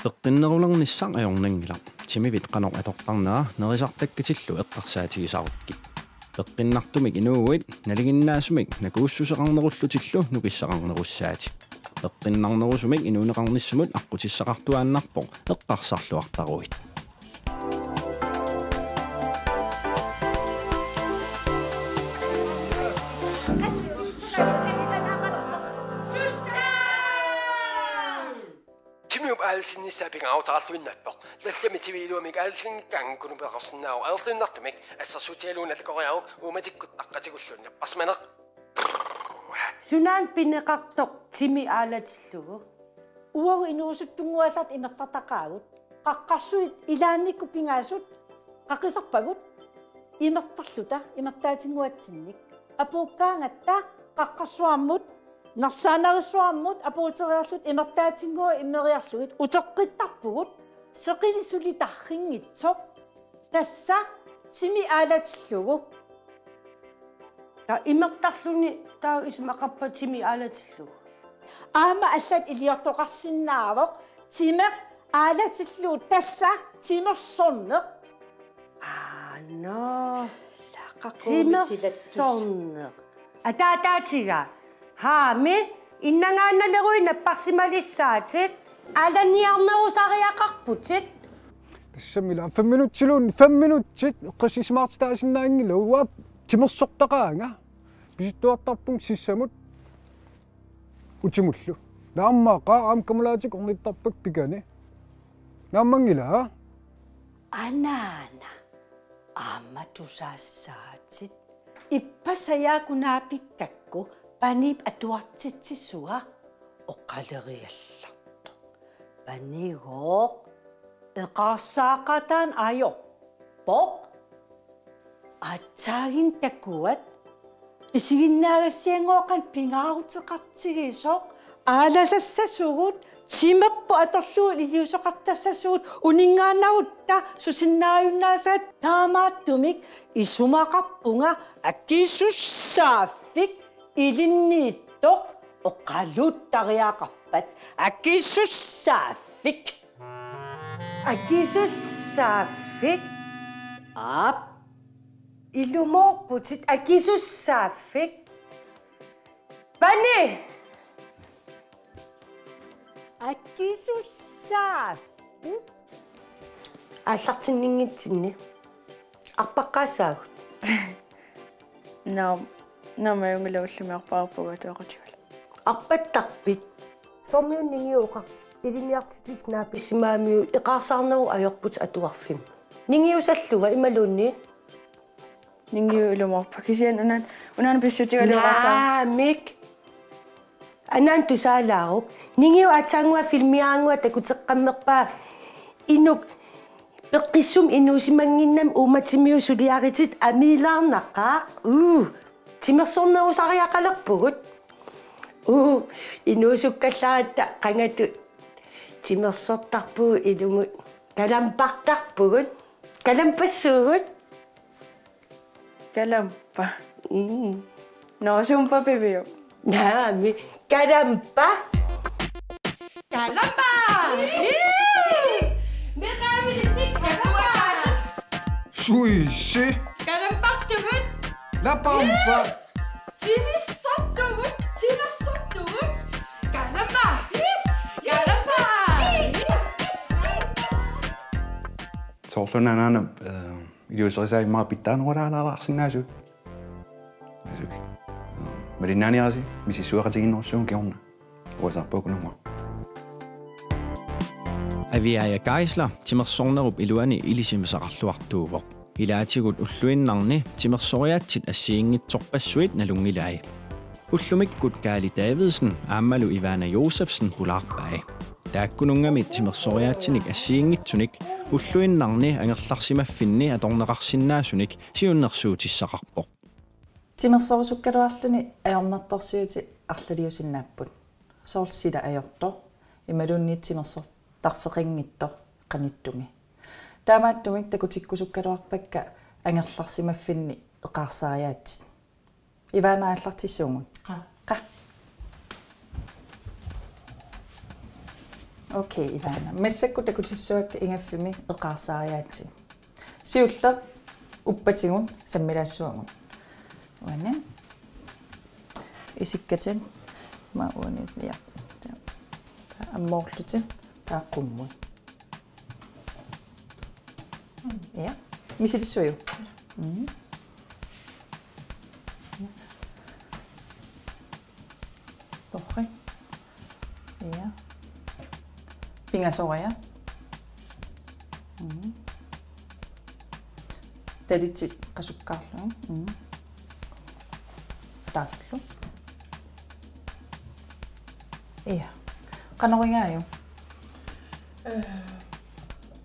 Peqinnerularnissaan ajornangila timivit qanor atortarnaa nerisartakkitилlu eqqarsaatigisarukki peqqinnartumik inuuit naliginnaasumik nakuussuseqarnerullutillu nukissaqarnerussaatit peqqinnarnerusumik inuuneqarnissumut аққутиссақартуааннарпоқ эққарсарлуартаруит Alsinnissaapinga autaalluinnappoq tallami tiviiluamik alsingikkaang kunupeqarsinnaau aerlinnartumik assarsuutialuuna takoriaruq uumatikkut taqqatikulluunna pasmaneq sunaan pineqartoq timi aalatillugu uagu inuusuttunguallat imeqqataqaagut qaqqarsuit ilaannikku pingaasut qaqisarpagut imertarluta imertaatinguatsinnik apuukkaangatta qaqqarsuammut Narsaanarissuarmut apuuteriarlut imertaatingua immeriarluit uteqqittarpugut seqilisullitarringitsoq tassa timi aalatillugu ta imertarluni taa ismaqarpa timi aalatillugu aama allat iliortoqarsinnaavoq timeq aalatillugu tassa timersorneq no timersorneq ataataatiga haami innangaannaleruin napparsimalisaatit alaniarnerusariaqarputit тассамила 5 минутсилуун 5 минутсит эққиссимаартитаасиннаангила уап тимерсортақаанга писуттуартарпун сиссамут утимуллу нааммааqa амкамулаатик орниттарпак пикани нааммангила анаана ааматусаассаатит иппасаяакунаапиккакку Panip atuartitsisuа oqaleriallartu panigoq eqarsaaqataan ajorpoq atsaagin takuat isiginnaagassiangoqan pingaaruteqartigisoq aalasassasugut timerpu atorluut iliusoqartassasugut uningaannarutta susinnaajunnaasat taamaattumik isumaqarpunga akkisussaafik ilinniittoq oqaluuttariaqarpat akissussaafik aap ilumorputit akissussaafik pani akissussaafik аллартиннингитсинни арпаққаасаагут намаюнгилауллумиарпаарпуга туақатигала арпаттарпит сормиуннингиуқа илиниартитис нааписсимаамиу эқарсаарнеру ajorput атуарфим нингиусаллуга ималуунни нингиу илумарпа кисиан унаан писсутигалеқарсаа мик анаан тусаалаарук нингиу атсаангуа филмиаангуа такутеққаммерпаа инук пеққиссум инуусимангиннам ууматимиу сулиаритит амилаарнаққаа тимерсорнерусариақалерпугут инуусуккалларатта қангату тимерсортарпуу илумут калампартарпугут калампассуугут калампа ноосумпа пивиу наами калампа калампа неқавилисик калампа суисси калампартугут лапампа тимерсортугут калампа калампа соорлунанаана илиусерисаимаа питтаанерулаалаалаарсинаасу асуки маринааниаси мисиссуақатигиннерсуун киорна уасарпаукунума авиая гайсла тимерсорнеруп илуани илисимисақарлуартуувоқ илаатигут уллуиннарни тимерсориаатсит ассиингитсорпассуит налунгилаи уллумиккут Кали Давидсен ааммалу Ивана Josefsen пулаарпаи тааккунунгамит тимерсориаатсиник ассиингитсуник уллуиннарни ангерларсимаффинни аторнеқарсинаасуник сиуннерсуутиссақарпоқ тимерсорисуккалуарлуни аёрнартарсиути арлалиусиннааппут соорсила аёрто ималуунниит тимерсор тарфеқингитто қаниттуми таамааттумик такутиккусуккалуарпакка ангерларсимаффинни эқарсариаатсит иваанааллартиссуугун қа Okay, Ivana. Messakku takutissuak ingaffimi eqaarsaariaatsi. Siulla uppatigun sammilaassuangun. Uanna. Isikkatin ma uanit ja. Ammoorlutin taaqqummui. Ja. Misilissuaju. Torri. Ja. Fingersoria. Taditsi qasukkaarlu. Taasallu. Ja. Qanoringaaju.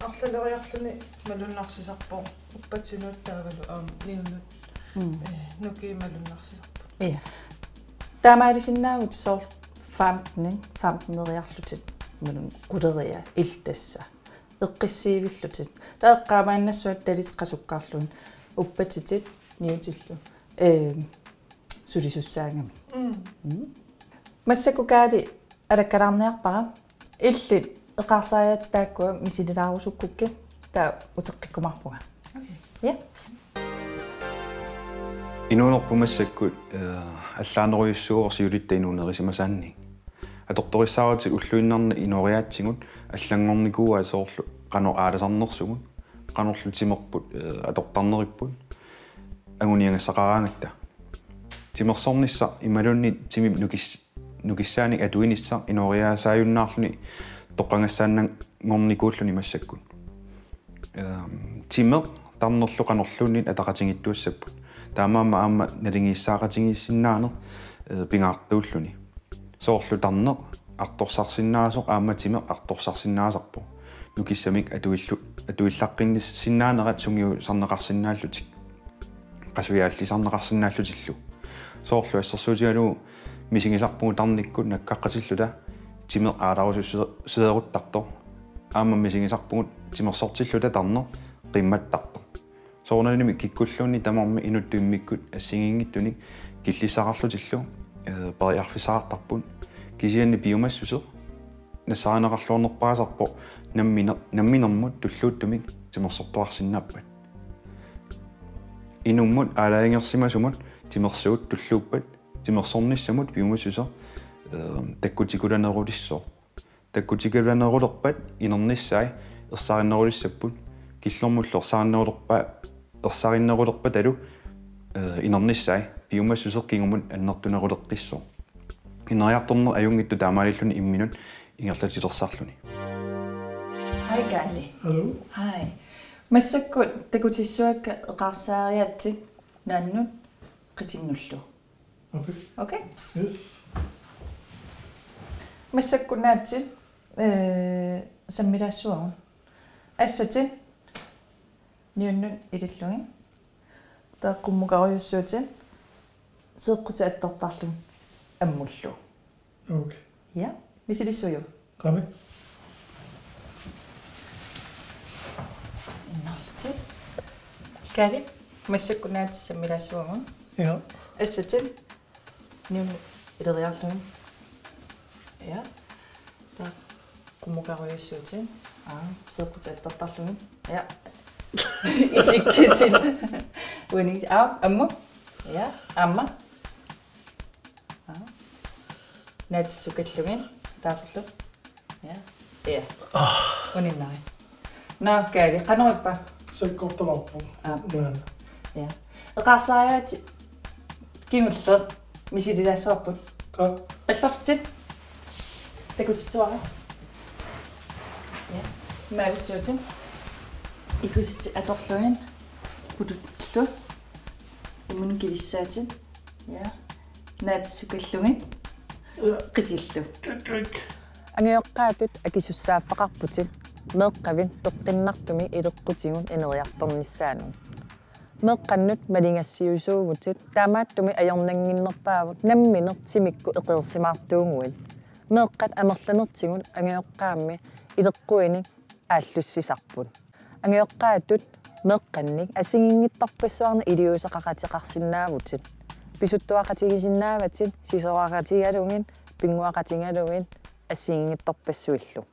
Арлалериарлүни малуннарсисарпо уппатсинуут таавалу ниуннут нуки малуннарсисарпо. Ja. Taamaalisиннаавут соор 15 нериарлутит малун quleriа илтасса. Эққиссиивиллутит. Таэққаамааннассуат талит қасуккаарлуин уппатитит ниутиллу. Сулисуссаангами. Массакукаади алаккалаарниарпара иллит эқарсааят тааккуа мисилилаарусуккукки таа утеққиккумарпуга. Я. Инуунерпумассаккут аллаанеруйуссуорсиулитта инуунерисимасаанни. Аторториссааратик уллуиннарни инориаатсигут аллангорникууа соорлу qano ааласарнерсугут qanorlutimerput атортарнериппут агуниангассақараангатта тимерсорнисса ималунни тимим нукиссааник атуинисса инориаасааюннаарлуни тоққангассааннан ngornikууллуни массаккут тимер тарнерлу qanorluunит атақатингиттуассаппут таамаама аама налингиссаақатингиссиннаанер пингаартууллуни соорлу тарнеқ арторсарсиннаасоқ аама тимер арторсарсиннаасарпу нукиссамик атуиллаққиннис синнаанерат сунгиу сарнеқарсиннааллутик qasuiaallisarneqarsinnaallutилlu соорлу ассерсуутигалу мисигисарпугу тарниккут наккаққатиллута тимер ааларусуссееруттарто аама мисигисарпугут тимерсортиллута тарнер қимматтарто соорналими киккуллуунни тамарми инуттуиммиккут ассигингиттуник киллисақарлутиллу периарфисаартарпут кисианни биомассусеқ нассаанеқарлуорнерпаасарпо намминермут туллууттумик тимерсортуарсиннааппат инуммут аалаингерсимасумут тимерсуут туллууппат тимерсорниссамут биомассусеқ таккутикуланерулиссоо таккутикуланерулерпат инерниссаи ерсариннерулиссаппут киллормуллор саарнерулерпа ерсариннерулерпа талу инерниссаи биомассусеқ кингумут аннертунерулеққиссоо инериарторнер аюнгитту таамаалиллуни имминут ингерлатилерсаарлуни. Hej Garli. Hallo. Hej. Massakku takutissуакка эқарсаариатсик нааннут қитиннуллу. Okay? Yes. Massakkunaatsit саммилаассуагун. Ассатит ниуннут илиллуги. тааққуммукариуссуутит сеэққути аттортарлун аммуллу. Okay. Ja, мисилиссуйу. Qami. Иннарлутит. Кали массаккунаатит саммилаассуагун. Ja. Ассатит ниуннут илериарлуги. Ja. Тааққуммукариуссуутит сеэққути аттортарлуги. Ja. Isikketin. Unik ammu. Ja, amma. Natsukallugin taasallu. Ja. Ja. Uninnari. Naakkaali qanorippa. Sakkortalarpu. Naana. Ja. Eqarsaayaat kimuller misililaassuarput. Qa. Qallortit. Takutitsuara. Ja. Maavissuutin. Ikusitti atorlugin pututlu imun kilissaatin ja naatsukallugin qitillu ангиоққаатут акисуссааффақарпутит меэққавин тоққиннартуми илеққутигун инериарторниссаанун меэққаннут малингассиусуугутит таамааттуми аёрнангиннерпаавут намминертимикку эқерсимаартуунгуит меэққат амерланертигун ангиоққаамми илеққуиник ааллуссисарпут ангиоққаатут меэққанник асигингиттарпассуарна илиусеқақатеқарсинаавутит писуттуақатигисиннааватит сисоақатигалугин пингуақатингалугин асигингиттарпассуиллу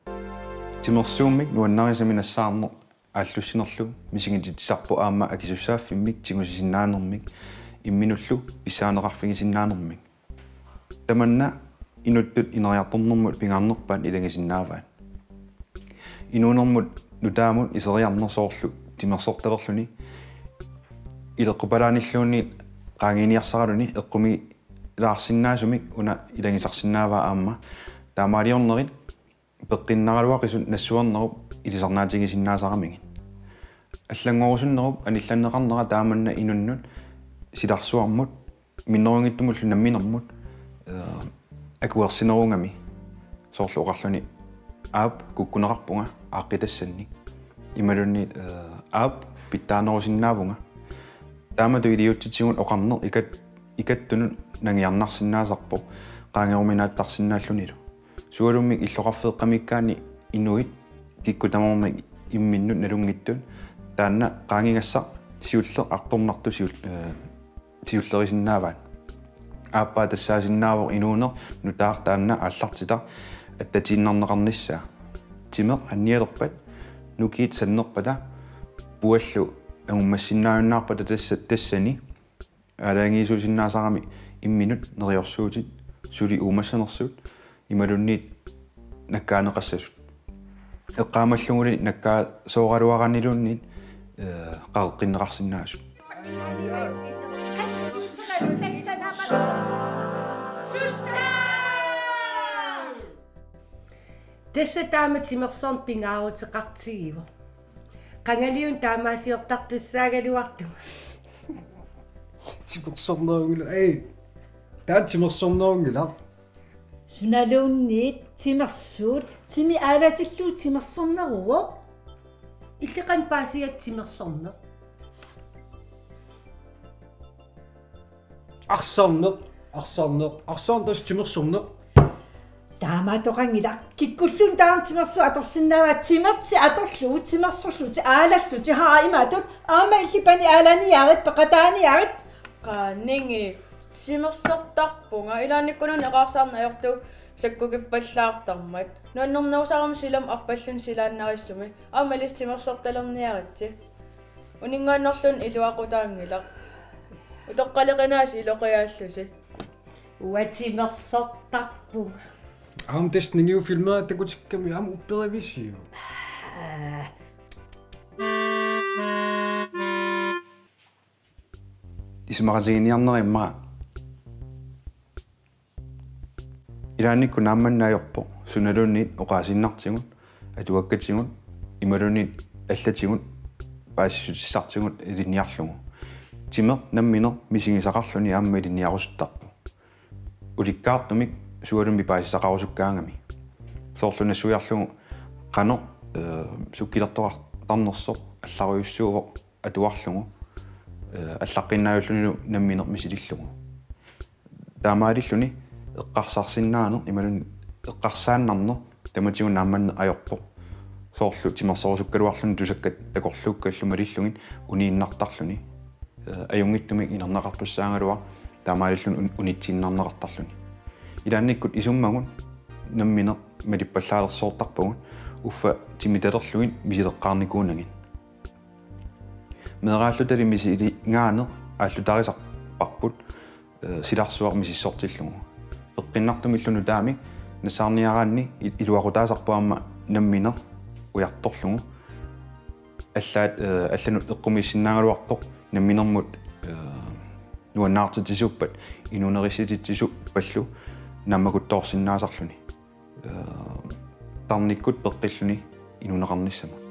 тимерсууммик нуаннариsamинассаарнер ааллуссинерлу мисигититсарпу аама акисуссааффиммик тигусисиннаанермик имминуллу писаанеқарфигисиннаанермик таманна инуттут инериарторнэрмут пингаарнерпаат илагисиннааваат инуунэрмут нутаамут исериарнерсоорлу тимерсорталерлүни илеққупалааниллуунни qaangiiniarsaraluni eqqumi laarsinnaasumik una ilangisarsinnaavaa aamma taamaaliornerit peqqinnaruaqisut nassuarnerup ilisarnaatigisinnaasaqamigin аллангоорусуннеруп анилланнеқарнера тааманна инуннут силарсуармут миннерунгиттумуллу намминермут акуерсинерунгами соорлу оқарлуни аап куккунеқарпунга ааққитассанни ималунни аап питтаанерусиннаавунга таамату илиутситсигун оқарнер икаттунут нангиарнарсиннаасарпо qaangerumинааттарсиннааллунилу суалуммик иллоқарфеэққамиккаани инуит киккутамормик имминнут налунгиттун таанна qaangingassa сиулле арторнарту сиуллерисиннааваат ааппаа тассаасиннаавоо инуунер нутаар таанна ааллартита аттатииннарнеқарниссаа тимеқ анниалерпат нукиит саннерпата пуаллу агуммассиннааюннаарпата тассани алаангиисусиннаасарами имминут нериорсуутит сули уумассанерсуут ималунниит наккаанеқассасут эққаамаллугули наккаа сооралуаранилуунниит qareqqinneqarsinnaasut Tässä taama timersorn pingaarutеқартигива qangaliun taamaasiortartussaagaluartu тимерсорнерунгила таан тимерсорнерунгила суналуунниит тимерсуут тими аалатиллуу тимерсорнеруго иллеқан паасиат тимерсорне арсаарнер тимерсорне таамаатоқангила киккуллун таан тимерсу аторсиннаава тимерти аторлуу тимерсорлути аалаллути хаа имаатут аама иллипани ааланиаарит пеқатааниаарит qaanningi тимерсортарпунга илааниккунун эқарсаарнаёрту саккукиппаллаартармат нуаннернерусарам силам арпаллун силааннариссуми аамалис тимерсорталерниаритси унингааннерлун илуақутаангила утоққалеқинаас илоқиааллуси уатимерсортарпу This new film такутикками ам упперависиу. исмарасигиниарнеримма илааникку наамманнаajorpo суналуунниит оqaasinnartigут атуаккатигут ималуунниит аллатигут паассисутиссартигут илинниарлугу тимер намминер мисигисақарлуни аамма илинниарусуттарпу уликкаартумик суалумми паасисақарусуккаангами соорлунассуиарлугу қано суккилертоқартарнерсоқ алларуйуссууво атуарлугу аллаққиннааюллунилу намминер мисилиллугу таамаалиллуни эққарсарсиннаанер ималун эққарсааннарнер таматигун наамманне ajorpo соорлу тимерсорусуккалуарлуни тусаккат такорлууккаллумалиллугин унииннартарлуни аюнгиттумик инернеқартуссаангалуа таамаалиллун унитсиннарнеқартарлуни илаанниккут исуммагун намминер малиппаллаалерсоортарпагун уффа тимиталерлугин мисилеққарникуунагин мерааллутали мисили гаанер ааллутарисарпарпут силарсуар мисиссортиллугу эққиннартумиллуну таами насаарниараанни илуақутаасарпуамма намминер уярторлугу аллаат алланут эққумиссиннаагалуартоқ намминермут нуаннаартитисуппат инунерисититсису паллу наммакутторсиннаасарлуни тарниккут пеққиллуни инунеқарниссама